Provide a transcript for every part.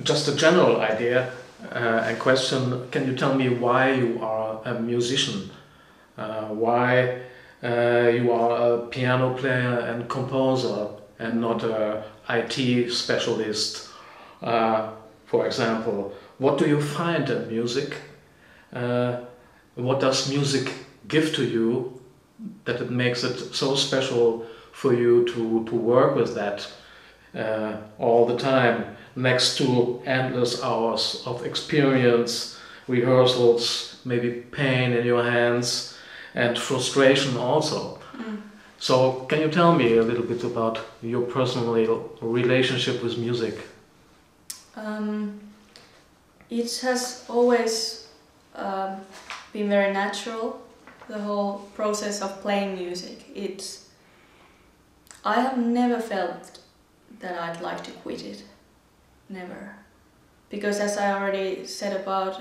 just a general idea and question. Can you tell me why you are a musician? Why you are a piano player and composer and not a IT specialist, for example? What do you find in music? What does music give to you that it makes it so special for you to work with that all the time, next to endless hours of experience, rehearsals, maybe pain in your hands and frustration also. So can you tell me a little bit about your personal relationship with music? It has always been very natural, the whole process of playing music. I have never felt that I'd like to quit it, never. Because as I already said about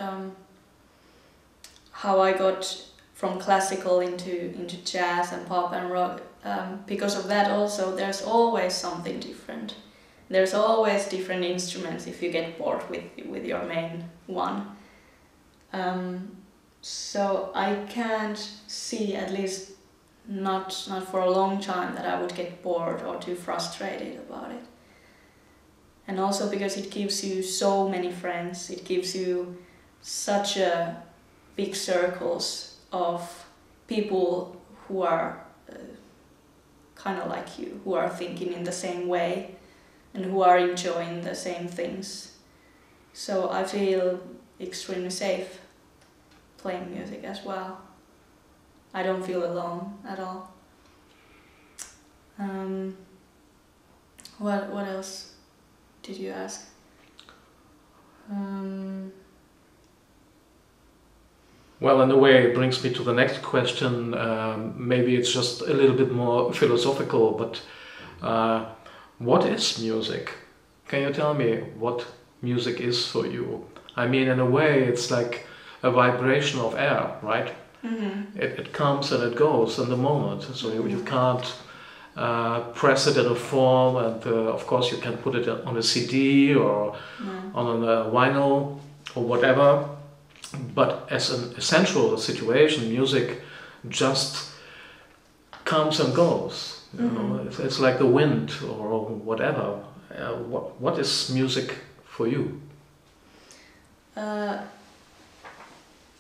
how I got from classical into jazz and pop and rock, because of that also there's always something different. There's always different instruments if you get bored with your main one. So I can't see, at least not for a long time, that I would get bored or too frustrated about it. And also because it gives you so many friends, it gives you such a big circles of people who are kind of like you, who are thinking in the same way and who are enjoying the same things. So I feel extremely safe playing music as well. I don't feel alone at all. What else did you ask? Well, in a way, it brings me to the next question. Maybe it's just a little bit more philosophical, but what is music? Can you tell me what music is for you? I mean, in a way, it's like a vibration of air, right? Mm-hmm. It comes and it goes in the moment, so you can't press it in a form, and of course you can put it on a CD or on a vinyl or whatever. But as an essential situation, music just comes and goes. You know, it's like the wind or whatever. What is music for you?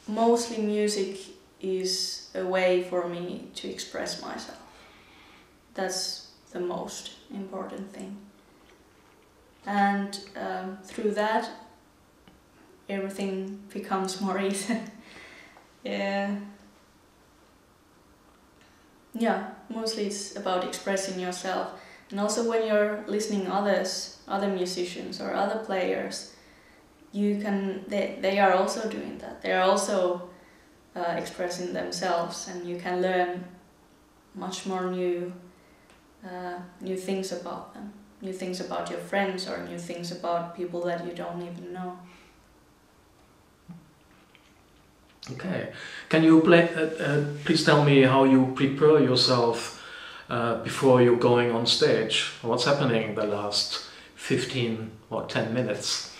Mostly music is a way for me to express myself. That's the most important thing. And through that, everything becomes more easy. Yeah, mostly it's about expressing yourself. And also when you're listening other musicians or other players, they are also doing that. They are also expressing themselves, and you can learn much more new things about them, new things about your friends, or new things about people that you don't even know. Okay, can you please tell me how you prepare yourself before you're going on stage? What's happening the last 15 or 10 minutes?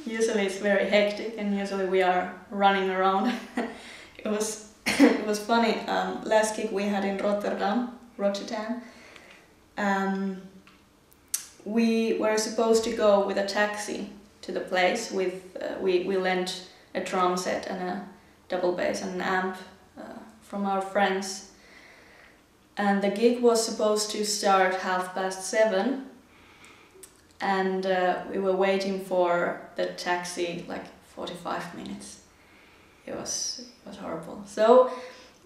Usually it's very hectic, and usually we are running around. It was funny. Last gig we had in Rotterdam. We were supposed to go with a taxi to the place. We lent a drum set and a double bass and an amp from our friends. And the gig was supposed to start 7:30. And we were waiting for the taxi like 45 minutes. It was horrible. So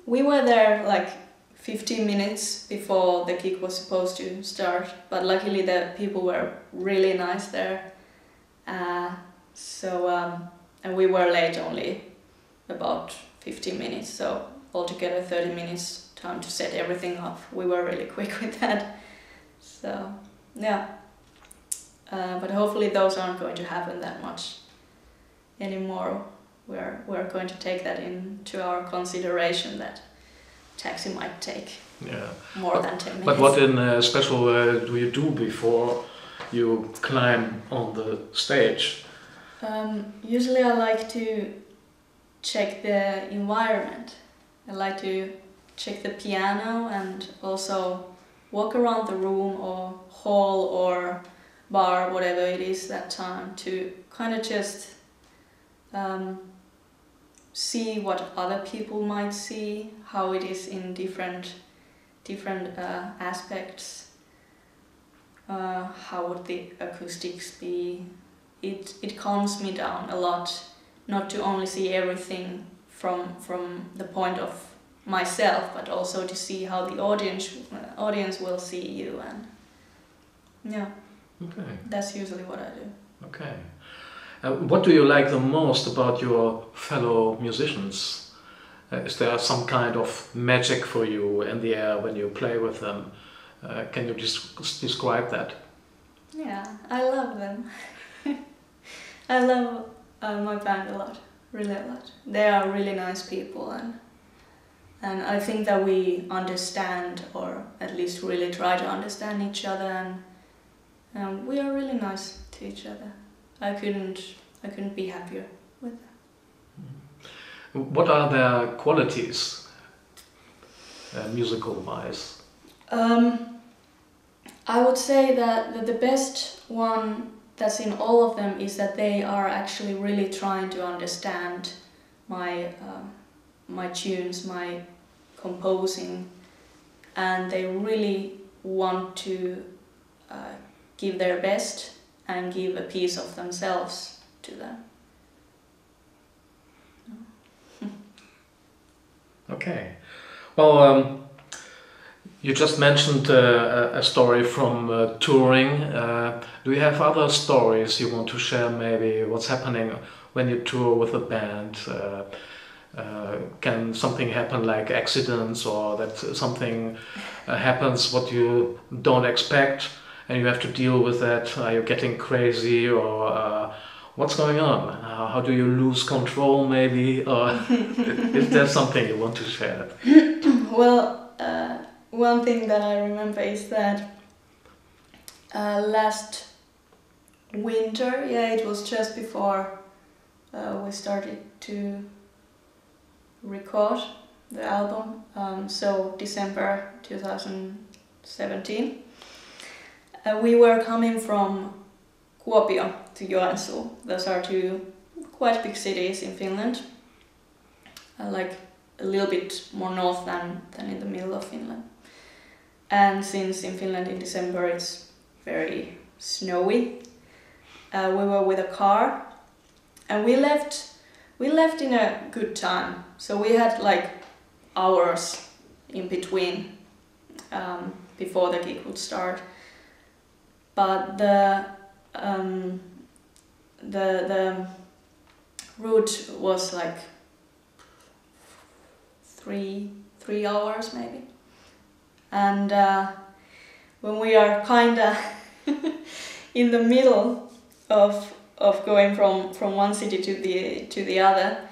we were there like 15 minutes before the gig was supposed to start, but luckily the people were really nice there. And we were late only about 15 minutes, so altogether 30 minutes time to set everything up. We were really quick with that. So yeah. But hopefully those aren't going to happen that much anymore. We're going to take that into our consideration, that taxi might take more than 10 minutes. But what in special do you do before you climb on the stage? Usually I like to check the environment. I like to check the piano and also walk around the room or hall or bar, whatever it is that time, to kind of just see what other people might see, how it is in different aspects, how would the acoustics be. It calms me down a lot, not to only see everything from the point of myself, but also to see how the audience will see you, and yeah, Okay. that's usually what I do. Okay. What do you like the most about your fellow musicians? Is there some kind of magic for you in the air when you play with them? Can you describe that? Yeah, I love them. I love my band a lot, really a lot. They are really nice people, and I think that we understand, or at least really try to understand each other, and we are really nice to each other. I couldn't be happier with them. What are their qualities, musical-wise? I would say that the best one that's in all of them is that they are actually really trying to understand my tunes, my composing, and they really want to give their best and give a piece of themselves to them. Okay. Well, you just mentioned a story from touring. Do you have other stories you want to share? Maybe what's happening when you tour with a band? Can something happen like accidents, or that something happens what you don't expect and you have to deal with that? Are you getting crazy, or what's going on? How do you lose control maybe? Or is there something you want to share? Well, one thing that I remember is that last winter, yeah, it was just before we started to record the album, so December 2017. We were coming from Kuopio to Joensuu. Those are two quite big cities in Finland, like a little bit more north than in the middle of Finland. And since in Finland in December it's very snowy, we were with a car, and we left in a good time. So we had like hours in between before the gig would start. But the route was like three hours maybe, and when we are kinda in the middle of going from one city to the other,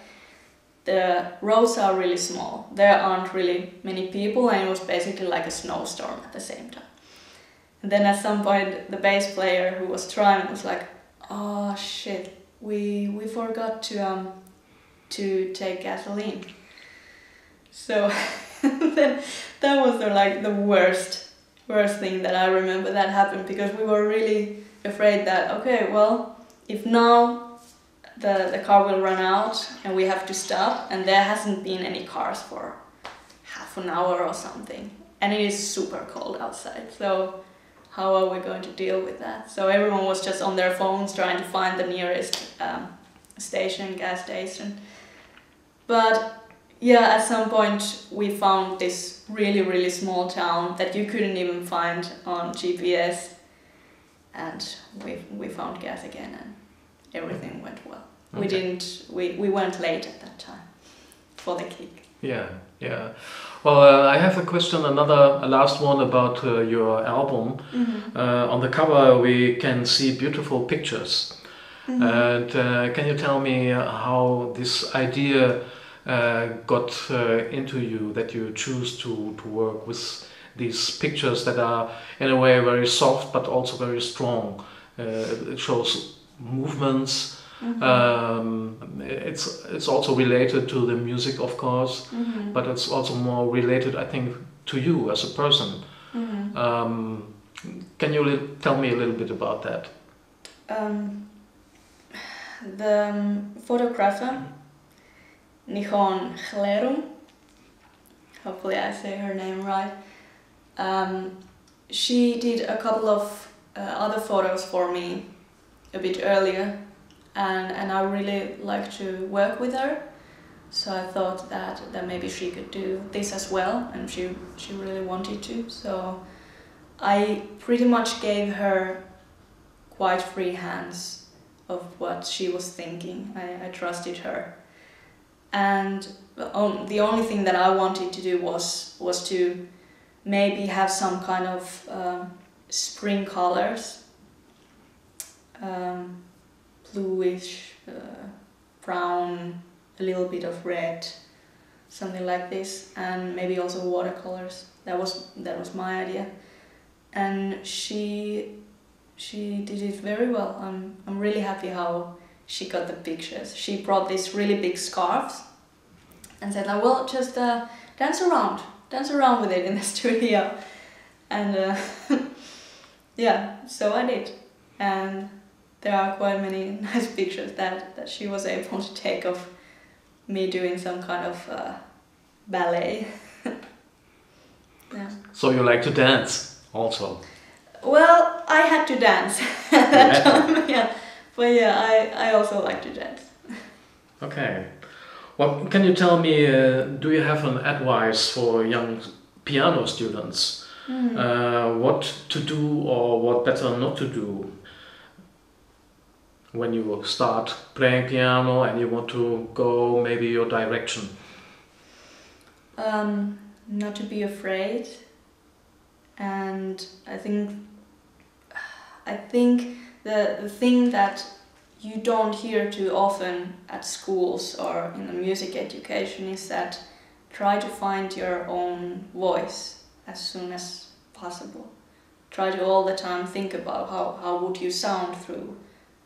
the roads are really small. There aren't really many people, and it was basically like a snowstorm at the same time. And then at some point, the bass player who was trying was like, "Oh shit, we forgot to take gasoline." So then that was the worst thing that I remember that happened, because we were really afraid that, okay, well, if now the car will run out and we have to stop, and there hasn't been any cars for half an hour or something, and it is super cold outside, so how are we going to deal with that? So everyone was just on their phones trying to find the nearest gas station. But yeah, at some point we found this really small town that you couldn't even find on GPS, and we found gas again, and everything went well. Okay. We weren't late at that time for the gig. Yeah. Well, I have a question, a last one about your album. Mm-hmm. On the cover we can see beautiful pictures. Mm-hmm. And can you tell me how this idea got into you, that you choose to work with these pictures that are in a way very soft but also very strong. It shows movements. It's also related to the music, of course, but it's also more related, I think, to you as a person. Can you tell me a little bit about that? The photographer, Ihno, hopefully I say her name right, she did a couple of other photos for me a bit earlier, and I really like to work with her, so I thought that maybe she could do this as well, and she really wanted to, so I pretty much gave her quite free hands of what she was thinking. I trusted her, and the only thing that I wanted to do was to maybe have some kind of spring colors, bluish, brown, a little bit of red, something like this, and maybe also watercolors. That was my idea, and she did it very well. I'm really happy how she got the pictures. She brought these really big scarves and said, "I will just dance around with it in the studio," and yeah, so I did, and there are quite many nice pictures that she was able to take of me doing some kind of ballet. Yeah. So you like to dance also? Well, I had to dance at that time, yeah. But yeah, I also like to dance. Okay. Well, can you tell me, do you have an advice for young piano students? What to do or what better not to do when you start playing piano and you want to go maybe your direction? Not to be afraid, and I think the thing that you don't hear too often at schools or in the music education is that try to find your own voice as soon as possible. Try to all the time think about how would you sound through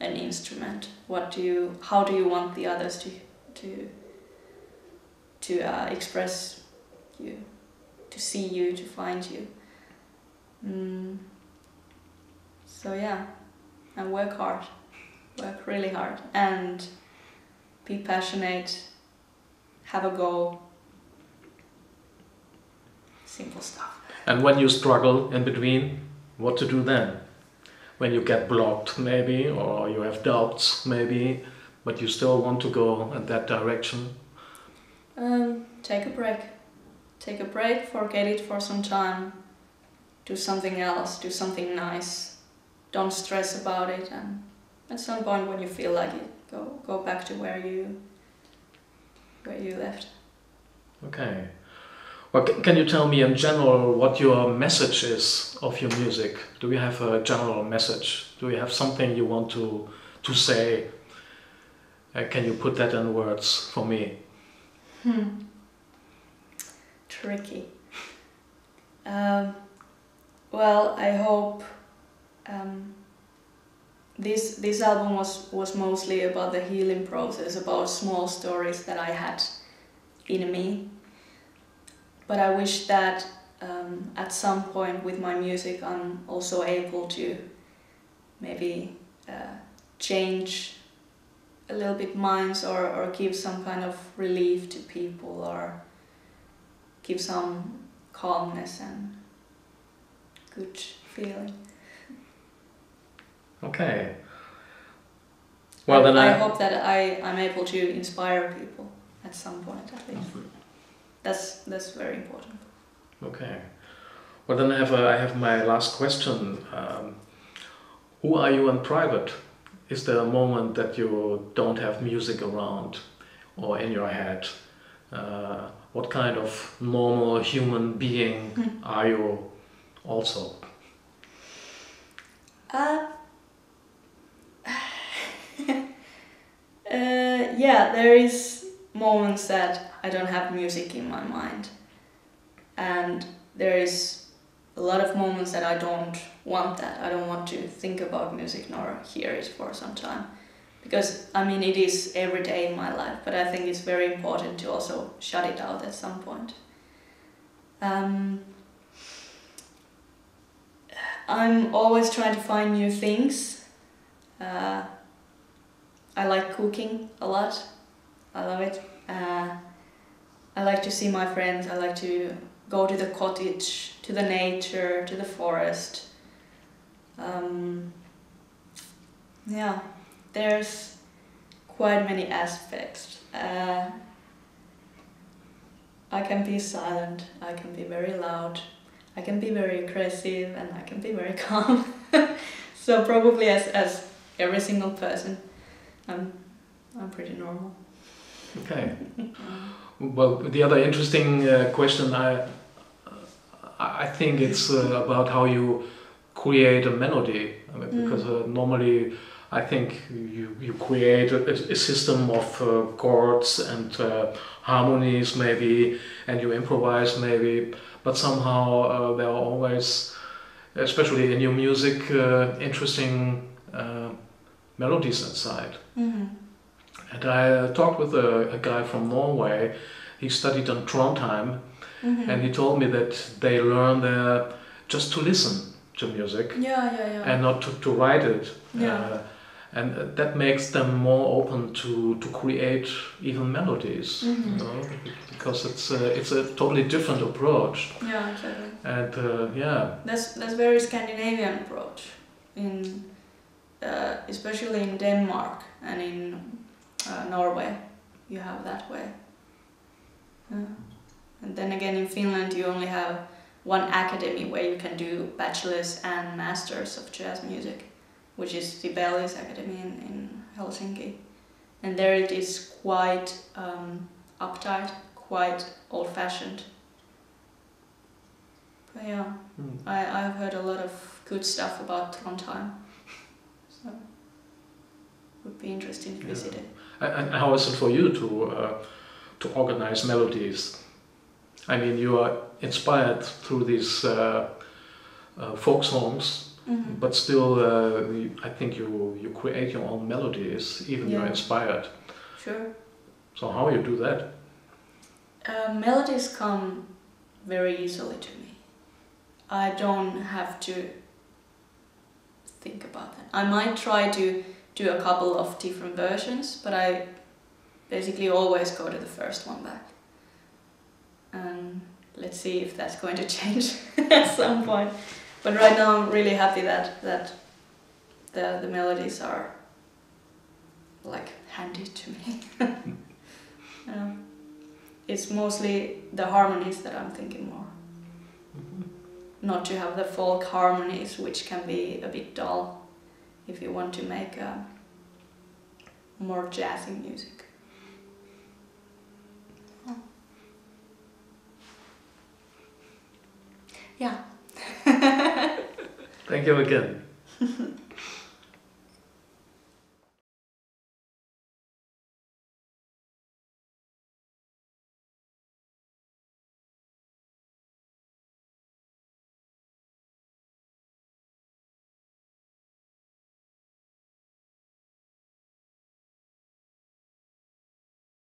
an instrument. How do you want the others to express you, to see you, to find you. So yeah, and work hard, work really hard, and be passionate, have a goal, simple stuff. And when you struggle in between, what to do then? When you get blocked maybe, or you have doubts maybe, but you still want to go in that direction? Take a break. Take a break, forget it for some time, do something else, do something nice. Don't stress about it, and at some point when you feel like it, go back to where you left. Okay. Well, can you tell me in general what your message is of your music? Do you have a general message? Do you have something you want to say? Can you put that in words for me? Tricky. Well, I hope this album was mostly about the healing process, about small stories that I had in me. But I wish that at some point with my music I'm also able to maybe change a little bit minds, or give some kind of relief to people, or give some calmness and good feeling. Okay. Well, then I hope that I'm able to inspire people at some point at least. That's very important. Okay. Well, then I have my last question. Who are you in private? Is there a moment that you don't have music around or in your head? What kind of normal human being are you also? Yeah, there is moments that I don't have music in my mind, and there is a lot of moments that I don't want that. I don't want to think about music nor hear it for some time. Because, I mean, it is every day in my life, but I think it's very important to also shut it out at some point. I'm always trying to find new things. I like cooking a lot. I love it. I like to see my friends. I like to go to the cottage, to the nature, to the forest. Yeah, there's quite many aspects. I can be silent, I can be very loud, I can be very aggressive, and I can be very calm. So probably as every single person, I'm pretty normal. Okay. Well, the other interesting question, I think it's about how you create a melody. I mean, because normally I think you create a system of chords and harmonies maybe, and you improvise maybe, but somehow there are always, especially in your music, interesting melodies inside. Mm-hmm. And I talked with a guy from Norway. He studied in Trondheim, and he told me that they learn there just to listen to music and not to write it. And that makes them more open to create even melodies, you know, because it's a totally different approach. Yeah, exactly. And that's very Scandinavian approach, in especially in Denmark and in Norway. You have that way. And then again in Finland you only have one academy where you can do bachelor's and masters of jazz music, which is Sibelius Academy in Helsinki. And there it is quite uptight, quite old-fashioned. But yeah, I've heard a lot of good stuff about Trondheim, so it would be interesting to visit it. And how is it for you to organize melodies? I mean, you are inspired through these folk songs. But still, I think you create your own melodies, even you're inspired. Sure. So how you do that? Melodies come very easily to me. I don't have to think about that. I might try to do a couple of different versions, but I basically always go to the first one back. And let's see if that's going to change at some point. But right now I'm really happy that the melodies are like handed to me. It's mostly the harmonies that I'm thinking more. Not to have the folk harmonies, which can be a bit dull if you want to make more jazzy music. Yeah. Thank you again.